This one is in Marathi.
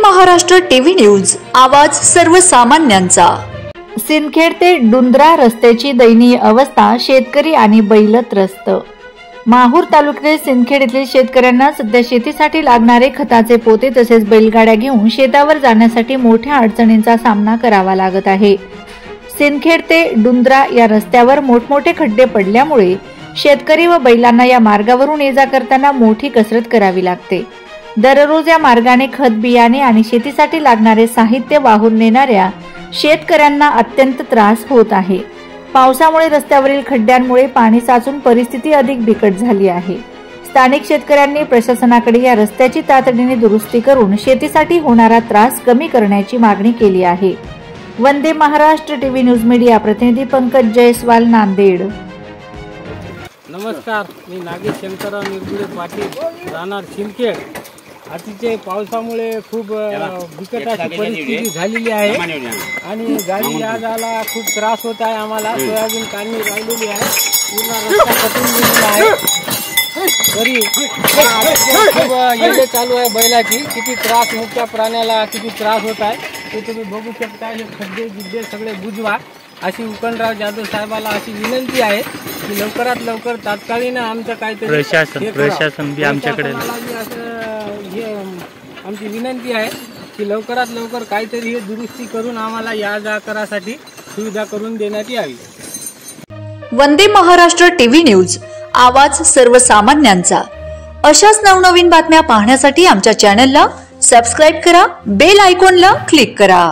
महाराष्ट्र टीव्ही न्यूज, आवाज सर्वसामान्यांचा। सिंदखेड ते डुंद्रा रस्त्याची दयनीय अवस्था, शेतकरी आणि बैल त्रस्त। माहूर तालुक्यातील सिंदखेड येथील शेतकऱ्यांना सध्या शेतीसाठी लागणारे खताचे पोते तसेच बैलगाड्या घेऊन शेतावर जाण्यासाठी मोठ्या अडचणींचा सामना करावा लागत आहे। सिंदखेड ते डुंद्रा या रस्त्यावर मोठमोठे खड्डे पडल्यामुळे शेतकरी व बैलांना या मार्गावरून ये जा करताना मोठी कसरत करावी लागते। दररोज या मार्गाने खत, बियाणे आणि शेतीसाठी लागणारे साहित्य वाहून नेणाऱ्या शेतकऱ्यांना अत्यंत त्रास होत आहे। पावसामुळे रस्त्यावरील खड्ड्यांमुळे पाणी साचून परिस्थिती अधिक बिकट झाली आहे। स्थानिक शेतकऱ्यांनी प्रशासनाकडे या रस्त्याची तातडीने दुरुस्ती करून शेतीसाठी होणारा त्रास कमी करण्याची मागणी केली आहे। Vande Maharashtra TV news media प्रतिनिधी पंकज जयस्वाल, नांदेड। नमस्कार, मी नागेश शंकरराव निर्गुडे पाटील, राहणार सिंदखेड। अतिशय पावसामुळे खूप बिकट अशी परिस्थिती झालेली आहे आणि गाडी या जायला खूप त्रास होत आहे। आम्हाला सोयाबीन काढणी राहिलेली आहे, पूर्ण रस्ता कटून गेलेला आहे। तरी खूप येडे चालू आहे बैलाची, किती त्रास, मुख्य प्राण्याला किती त्रास होत आहे ते तुम्ही बघू शकता। हे खड्डे गिड्डे सगळे बुजवा अशी उकणराव जाधव साहेबाला अशी विनंती आहे की लवकरात लवकर तात्कालीन आमचं काहीतरी प्रशासन बी आमच्याकडे आमची विनंती आहे की लवकरात लवकर काहीतरी हे दुरुस्ती करून आम्हाला या जा करासाठी सुविधा करून देण्यात यावी। वंदे महाराष्ट्र टीव्ही न्यूज, आवाज सर्वसामान्यांचा। अशाच नवनवीन बातम्या पाहण्यासाठी आमच्या चॅनलला सबस्क्राइब करा, बेल आयकॉनला क्लिक करा।